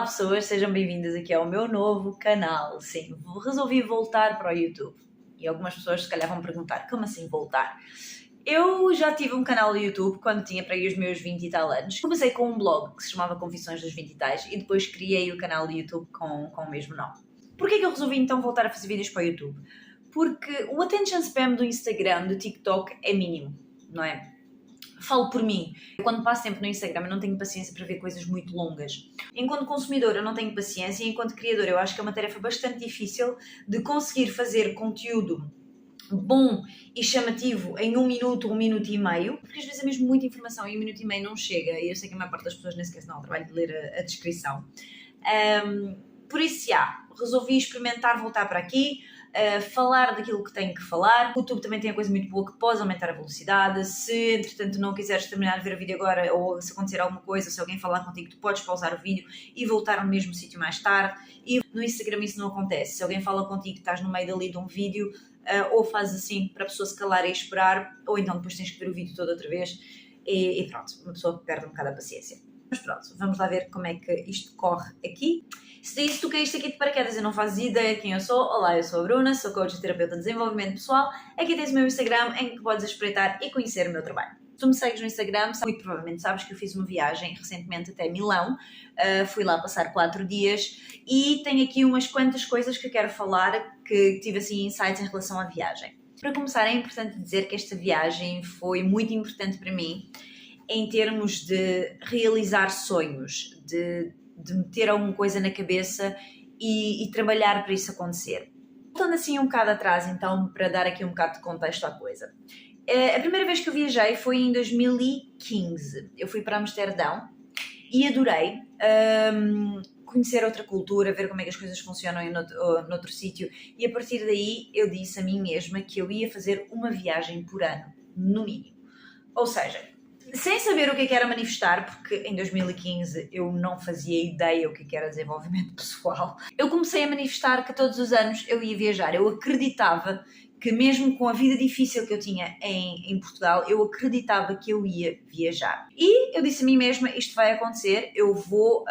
Olá pessoas, sejam bem-vindas aqui ao meu novo canal. Sim, resolvi voltar para o YouTube. E algumas pessoas se calhar vão perguntar, como assim voltar? Eu já tive um canal do YouTube quando tinha para aí os meus 20 e tal anos. Comecei com um blog que se chamava Confissões dos 20 e tais e depois criei o canal do YouTube com o mesmo nome. Porquê que eu resolvi então voltar a fazer vídeos para o YouTube? Porque o attention spam do Instagram, do TikTok é mínimo, não é? Falo por mim. Quando passo tempo no Instagram eu não tenho paciência para ver coisas muito longas. Enquanto consumidor eu não tenho paciência e enquanto criador eu acho que é uma tarefa bastante difícil de conseguir fazer conteúdo bom e chamativo em 1 minuto, 1 minuto e meio, porque às vezes é mesmo muita informação e 1 minuto e meio não chega e eu sei que a maior parte das pessoas nem sequer se dá o trabalho de ler a descrição. Por isso, resolvi experimentar voltar para aqui, falar daquilo que tenho que falar. O YouTube também tem a coisa muito boa que pode aumentar a velocidade. Se, entretanto, não quiseres terminar de ver o vídeo agora ou se acontecer alguma coisa, se alguém falar contigo, tu podes pausar o vídeo e voltar no mesmo sítio mais tarde. E no Instagram isso não acontece. Se alguém fala contigo, estás no meio dali de um vídeo, ou fazes assim para a pessoa se calar e esperar, ou então depois tens que ver o vídeo todo outra vez e pronto, uma pessoa perde um bocado a paciência. Mas pronto, vamos lá ver como é que isto corre aqui. Se tu caíste aqui de paraquedas e não fazes ideia de quem eu sou, olá, eu sou a Bruna, sou coach e terapeuta de desenvolvimento pessoal. Aqui tens o meu Instagram em que podes espreitar e conhecer o meu trabalho. Se tu me segues no Instagram, muito provavelmente sabes que eu fiz uma viagem recentemente até Milão. Fui lá passar 4 dias e tenho aqui umas quantas coisas que quero falar, que tive assim insights em relação à viagem. Para começar, é importante dizer que esta viagem foi muito importante para mim em termos de realizar sonhos, de meter alguma coisa na cabeça e trabalhar para isso acontecer. Voltando assim um bocado atrás, então, para dar aqui um bocado de contexto à coisa. A primeira vez que eu viajei foi em 2015. Eu fui para Amsterdão e adorei conhecer outra cultura, ver como é que as coisas funcionam noutro sítio. E a partir daí eu disse a mim mesma que eu ia fazer uma viagem por ano, no mínimo. Ou seja, sem saber o que era manifestar, porque em 2015 eu não fazia ideia o que era desenvolvimento pessoal, eu comecei a manifestar que todos os anos eu ia viajar. Eu acreditava que mesmo com a vida difícil que eu tinha em Portugal, eu acreditava que eu ia viajar. E eu disse a mim mesma, isto vai acontecer, eu vou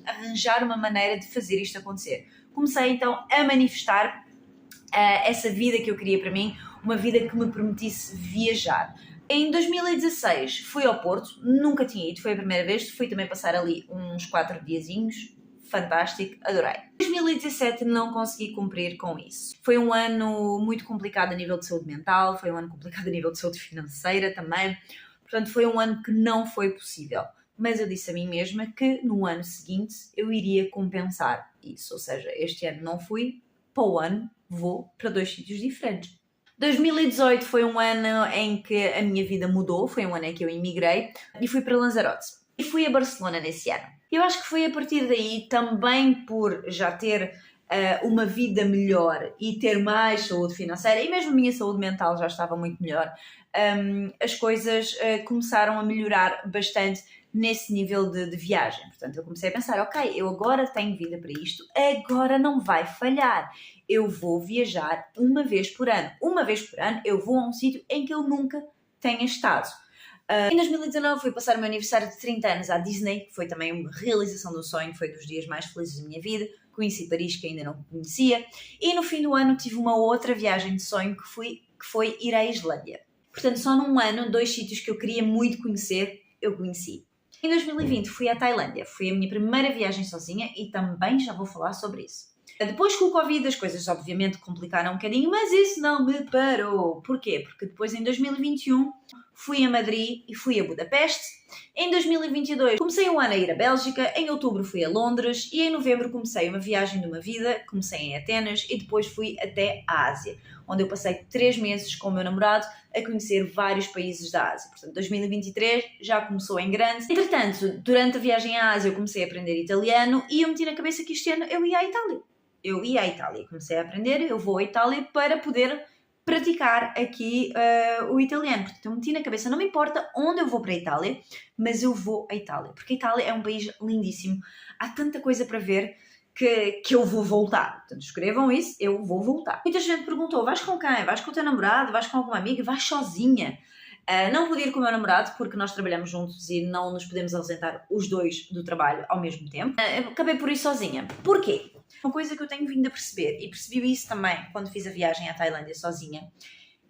arranjar uma maneira de fazer isto acontecer. Comecei então a manifestar essa vida que eu queria para mim, uma vida que me permitisse viajar. Em 2016 fui ao Porto, nunca tinha ido, foi a primeira vez, fui também passar ali uns 4 diazinhos, fantástico, adorei. Em 2017 não consegui cumprir com isso. Foi um ano muito complicado a nível de saúde mental, foi um ano complicado a nível de saúde financeira também, portanto foi um ano que não foi possível. Mas eu disse a mim mesma que no ano seguinte eu iria compensar isso, ou seja, este ano não fui, para o ano vou para 2 sítios diferentes. 2018 foi um ano em que a minha vida mudou, foi um ano em que eu emigrei e fui para Lanzarote. E fui a Barcelona nesse ano. Eu acho que foi a partir daí, também por já ter uma vida melhor e ter mais saúde financeira, e mesmo a minha saúde mental já estava muito melhor, as coisas começaram a melhorar bastante nesse nível de viagem. Portanto, eu comecei a pensar, ok, eu agora tenho vida para isto, agora não vai falhar. Eu vou viajar uma vez por ano. Uma vez por ano eu vou a um sítio em que eu nunca tenha estado. Em 2019 fui passar o meu aniversário de 30 anos à Disney, que foi também uma realização do sonho, foi dos dias mais felizes da minha vida. Conheci Paris, que ainda não conhecia. E no fim do ano tive uma outra viagem de sonho que foi ir à Islândia. Portanto, só num ano, 2 sítios que eu queria muito conhecer, eu conheci. Em 2020 fui à Tailândia, foi a minha primeira viagem sozinha e também já vou falar sobre isso. Depois com o Covid as coisas obviamente complicaram um bocadinho, mas isso não me parou. Porquê? Porque depois em 2021 fui a Madrid e fui a Budapeste. Em 2022 comecei um ano a ir à Bélgica, em outubro fui a Londres e em novembro comecei uma viagem de uma vida, comecei em Atenas e depois fui até a Ásia, onde eu passei 3 meses com o meu namorado a conhecer vários países da Ásia. Portanto, 2023 já começou em grande. Entretanto, durante a viagem à Ásia eu comecei a aprender italiano e eu meti na cabeça que este ano eu ia à Itália. Comecei a aprender, eu vou à Itália para poder praticar aqui o italiano. Portanto, eu meti na cabeça, não me importa onde eu vou para a Itália, mas eu vou à Itália, porque a Itália é um país lindíssimo, há tanta coisa para ver que eu vou voltar. Portanto, escrevam isso, eu vou voltar. Muita gente perguntou, vais com quem? Vais com o teu namorado? Vais com alguma amiga? Vais sozinha? Não pude ir com o meu namorado porque nós trabalhamos juntos e não nos podemos ausentar os dois do trabalho ao mesmo tempo. Acabei por ir sozinha. Porquê? Uma coisa que eu tenho vindo a perceber, e percebi isso também quando fiz a viagem à Tailândia sozinha,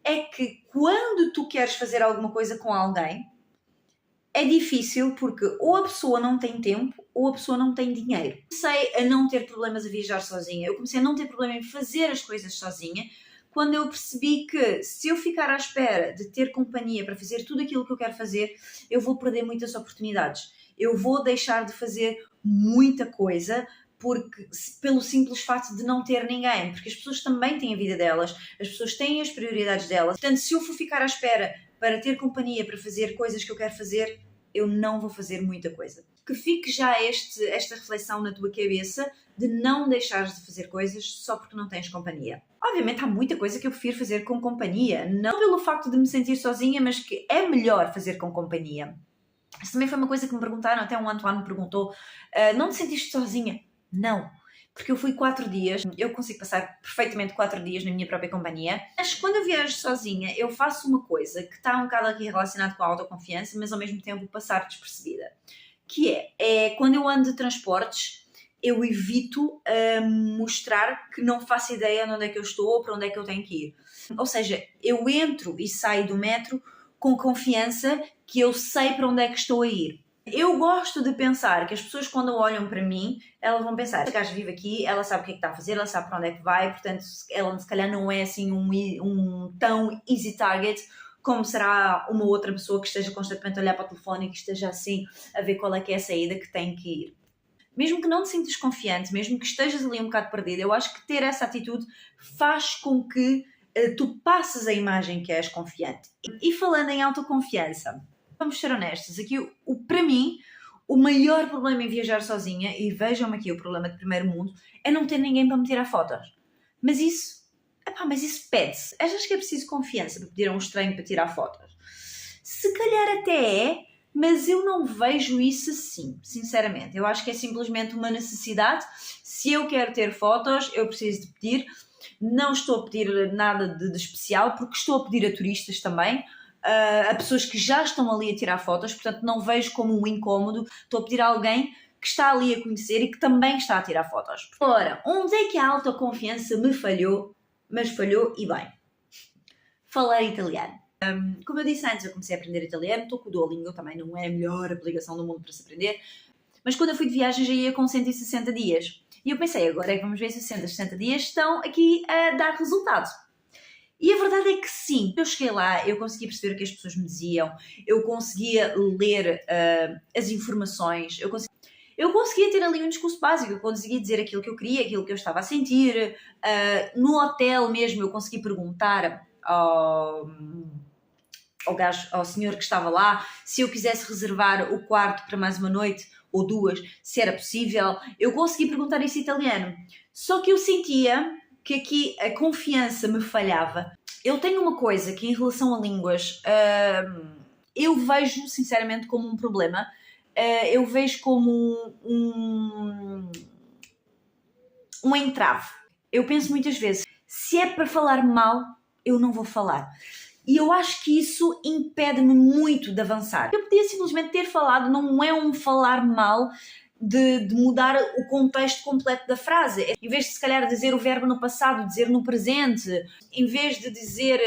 é que quando tu queres fazer alguma coisa com alguém, é difícil porque ou a pessoa não tem tempo ou a pessoa não tem dinheiro. Comecei a não ter problemas a viajar sozinha, eu comecei a não ter problema em fazer as coisas sozinha, quando eu percebi que se eu ficar à espera de ter companhia para fazer tudo aquilo que eu quero fazer, eu vou perder muitas oportunidades. Eu vou deixar de fazer muita coisa pelo simples fato de não ter ninguém, porque as pessoas também têm a vida delas, as pessoas têm as prioridades delas. Portanto, se eu for ficar à espera para ter companhia, para fazer coisas que eu quero fazer, eu não vou fazer muita coisa. Que fique já esta reflexão na tua cabeça de não deixares de fazer coisas só porque não tens companhia. Obviamente há muita coisa que eu prefiro fazer com companhia, não pelo facto de me sentir sozinha, mas que é melhor fazer com companhia. Isso também foi uma coisa que me perguntaram, até um Antoine me perguntou, não te sentiste sozinha? Não, porque eu fui 4 dias, eu consigo passar perfeitamente 4 dias na minha própria companhia, mas quando eu viajo sozinha eu faço uma coisa que está um bocado aqui relacionado com a autoconfiança, mas ao mesmo tempo passar despercebida, que é quando eu ando de transportes, eu evito mostrar que não faço ideia de onde é que eu estou ou para onde é que eu tenho que ir. Ou seja, eu entro e saio do metro com confiança que eu sei para onde é que estou a ir. Eu gosto de pensar que as pessoas quando olham para mim, elas vão pensar, esta gaja vive aqui, ela sabe o que é que está a fazer, ela sabe para onde é que vai, portanto ela se calhar não é assim um tão easy target como será uma outra pessoa que esteja constantemente a olhar para o telefone e que esteja assim a ver qual é que é a saída que tem que ir. Mesmo que não te sintas confiante, mesmo que estejas ali um bocado perdida, eu acho que ter essa atitude faz com que tu passes a imagem que és confiante. E falando em autoconfiança, vamos ser honestos, aqui para mim o maior problema em viajar sozinha, e vejam-me aqui o problema de primeiro mundo, é não ter ninguém para me tirar fotos. Mas isso pede-se. Achas que é preciso confiança para pedir a um estranho para tirar fotos? Se calhar até é, mas eu não vejo isso assim, sinceramente. Eu acho que é simplesmente uma necessidade. Se eu quero ter fotos, eu preciso de pedir. Não estou a pedir nada de especial, porque estou a pedir a turistas também, a pessoas que já estão ali a tirar fotos, portanto não vejo como um incómodo. Estou a pedir a alguém que está ali a conhecer e que também está a tirar fotos. Ora, onde é que a autoconfiança me falhou, mas falhou e bem? Falar italiano. Como eu disse antes, eu comecei a aprender italiano, estou com o Duolingo, também não é a melhor aplicação do mundo para se aprender, mas quando eu fui de viagem já ia com 160 dias. E eu pensei, agora é que vamos ver se os 160 dias estão aqui a dar resultado. E a verdade é que sim, eu cheguei lá, eu conseguia perceber o que as pessoas me diziam, eu conseguia ler as informações, eu conseguia ter ali um discurso básico, eu conseguia dizer aquilo que eu queria, aquilo que eu estava a sentir. No hotel mesmo eu consegui perguntar ao senhor que estava lá se eu quisesse reservar o quarto para mais uma noite ou 2, se era possível. Eu consegui perguntar isso em italiano, só que eu sentia que aqui a confiança me falhava. Eu tenho uma coisa que em relação a línguas eu vejo sinceramente como um problema, eu vejo como um entrave. Eu penso muitas vezes, se é para falar mal, eu não vou falar. E eu acho que isso impede-me muito de avançar. Eu podia simplesmente ter falado, não é um falar mal de mudar o contexto completo da frase. Em vez de se calhar dizer o verbo no passado, dizer no presente, em vez de dizer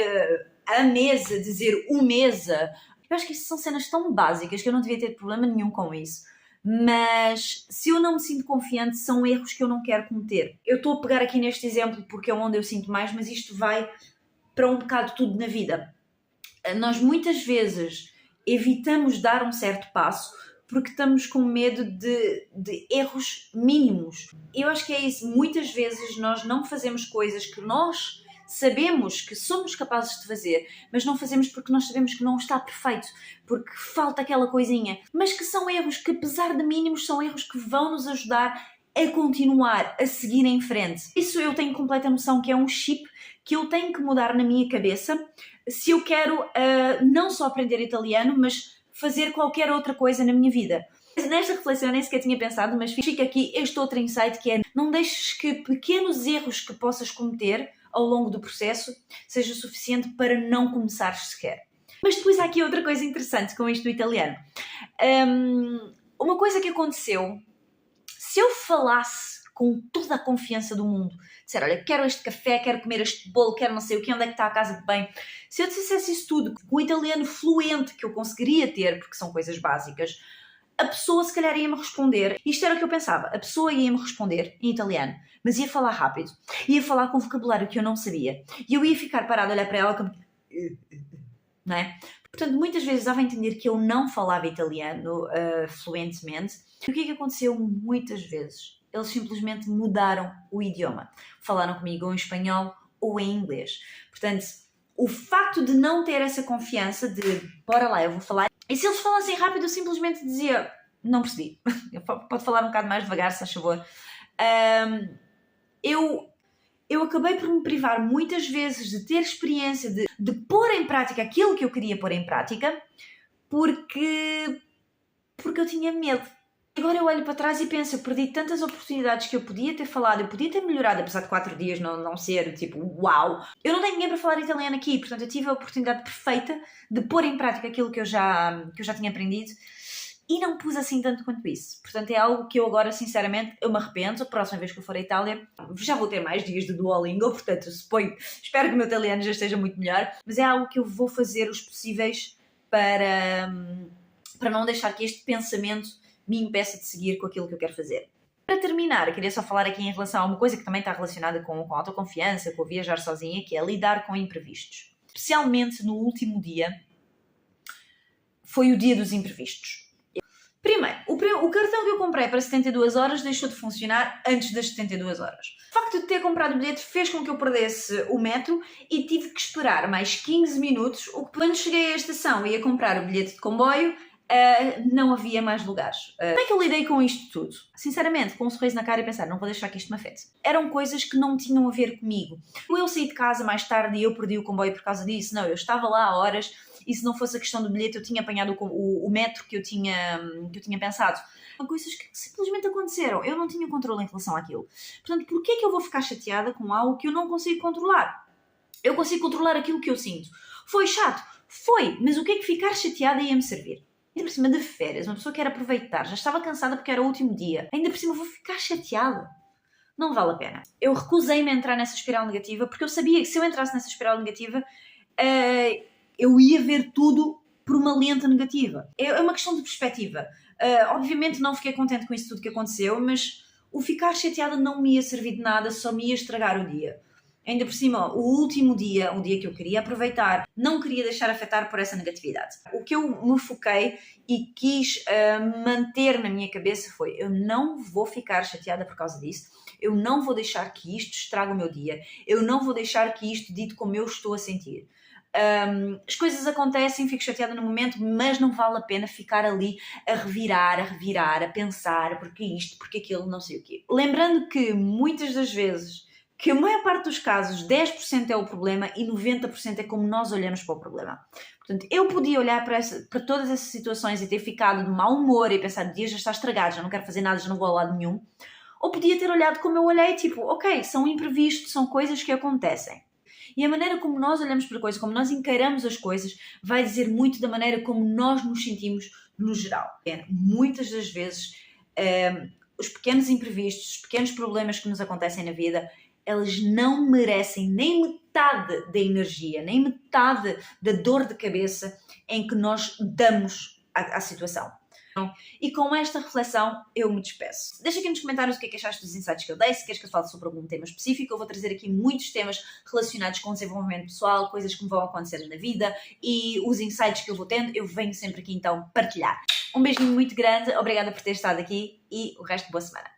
a mesa, dizer o mesa. Eu acho que isso são cenas tão básicas que eu não devia ter problema nenhum com isso. Mas se eu não me sinto confiante, são erros que eu não quero cometer. Eu estou a pegar aqui neste exemplo porque é onde eu sinto mais, mas isto vai para um bocado tudo na vida. Nós muitas vezes evitamos dar um certo passo porque estamos com medo de erros mínimos. Eu acho que é isso. Muitas vezes nós não fazemos coisas que nós sabemos que somos capazes de fazer, mas não fazemos porque nós sabemos que não está perfeito, porque falta aquela coisinha. Mas que são erros que, apesar de mínimos, são erros que vão nos ajudar a continuar, a seguir em frente. Isso eu tenho completa noção que é um chip que eu tenho que mudar na minha cabeça se eu quero não só aprender italiano, mas fazer qualquer outra coisa na minha vida. Nesta reflexão eu nem sequer tinha pensado, mas fica aqui este outro insight que é: não deixes que pequenos erros que possas cometer ao longo do processo seja suficiente para não começar sequer. Mas depois há aqui outra coisa interessante com isto do italiano. Uma coisa que aconteceu, se eu falasse com toda a confiança do mundo, disser, olha, quero este café, quero comer este bolo, quero não sei o quê, onde é que está a casa de bem, se eu dissesse isso tudo com o italiano fluente que eu conseguiria ter, porque são coisas básicas, a pessoa se calhar ia-me responder, isto era o que eu pensava, a pessoa ia-me responder em italiano, mas ia falar rápido, ia falar com vocabulário que eu não sabia, e eu ia ficar parada a olhar para ela como... Não é? Portanto, muitas vezes dava a entender que eu não falava italiano fluentemente. E o que é que aconteceu muitas vezes? Eles simplesmente mudaram o idioma. Falaram comigo ou em espanhol ou em inglês. Portanto, o facto de não ter essa confiança de, bora lá, eu vou falar. E se eles falassem rápido, eu simplesmente dizia, não percebi. Pode falar um bocado mais devagar, se faz favor. Eu acabei por me privar muitas vezes de ter experiência, de pôr em prática aquilo que eu queria pôr em prática, porque eu tinha medo. Agora eu olho para trás e penso, eu perdi tantas oportunidades que eu podia ter falado, eu podia ter melhorado, apesar de 4 dias não ser tipo, uau! Eu não tenho ninguém para falar italiano aqui, portanto eu tive a oportunidade perfeita de pôr em prática aquilo que eu já tinha aprendido. E não pus assim tanto quanto isso. Portanto, é algo que eu agora, sinceramente, eu me arrependo. A próxima vez que eu for à Itália, já vou ter mais dias de Duolingo, portanto, espero que o meu italiano já esteja muito melhor. Mas é algo que eu vou fazer os possíveis para não deixar que este pensamento me impeça de seguir com aquilo que eu quero fazer. Para terminar, eu queria só falar aqui em relação a uma coisa que também está relacionada com a autoconfiança, com o viajar sozinha, que é lidar com imprevistos. Especialmente no último dia, foi o dia dos imprevistos. Primeiro, o cartão que eu comprei para 72 horas deixou de funcionar antes das 72 horas. O facto de ter comprado o bilhete fez com que eu perdesse o metro e tive que esperar mais 15 minutos, o que quando cheguei à estação e ia comprar o bilhete de comboio, não havia mais lugares. Como é que eu lidei com isto tudo? Sinceramente, com um sorriso na cara e pensar, não vou deixar que isto me afete. Eram coisas que não tinham a ver comigo. Eu saí de casa mais tarde e eu perdi o comboio por causa disso. Não, eu estava lá há horas e se não fosse a questão do bilhete eu tinha apanhado o metro que eu tinha pensado. São coisas que simplesmente aconteceram. Eu não tinha controle em relação àquilo. Portanto, porquê é que eu vou ficar chateada com algo que eu não consigo controlar? Eu consigo controlar aquilo que eu sinto. Foi chato? Foi. Mas o que é que ficar chateada ia-me servir? Ainda por cima de férias, uma pessoa quer aproveitar, já estava cansada porque era o último dia. Ainda por cima vou ficar chateada. Não vale a pena. Eu recusei-me a entrar nessa espiral negativa porque eu sabia que se eu entrasse nessa espiral negativa eu ia ver tudo por uma lente negativa. É uma questão de perspectiva. Obviamente não fiquei contente com isso tudo que aconteceu, mas o ficar chateada não me ia servir de nada, só me ia estragar o dia. Ainda por cima, o último dia, um dia que eu queria aproveitar, não queria deixar afetar por essa negatividade. O que eu me foquei e quis manter na minha cabeça foi, eu não vou ficar chateada por causa disso, eu não vou deixar que isto estrague o meu dia, eu não vou deixar que isto dite como eu estou a sentir. As coisas acontecem, fico chateada no momento, mas não vale a pena ficar ali a revirar, a pensar, porque isto, porque aquilo, não sei o quê. Lembrando que muitas das vezes, que a maior parte dos casos, 10% é o problema e 90% é como nós olhamos para o problema. Portanto, eu podia olhar para todas essas situações e ter ficado de mau humor e pensar, o dia já está estragado, já não quero fazer nada, já não vou a lado nenhum. Ou podia ter olhado como eu olhei, tipo, ok, são imprevistos, são coisas que acontecem. E a maneira como nós olhamos para coisas, como nós encaramos as coisas, vai dizer muito da maneira como nós nos sentimos no geral. Muitas das vezes, os pequenos imprevistos, os pequenos problemas que nos acontecem na vida, eles não merecem nem metade da energia, nem metade da dor de cabeça em que nós damos à situação. E com esta reflexão eu me despeço. Deixa aqui nos comentários o que é que achaste dos insights que eu dei, se queres que eu fale sobre algum tema específico. Eu vou trazer aqui muitos temas relacionados com desenvolvimento pessoal, coisas que me vão acontecendo na vida e os insights que eu vou tendo, eu venho sempre aqui então partilhar. Um beijinho muito grande, obrigada por ter estado aqui e o resto de boa semana.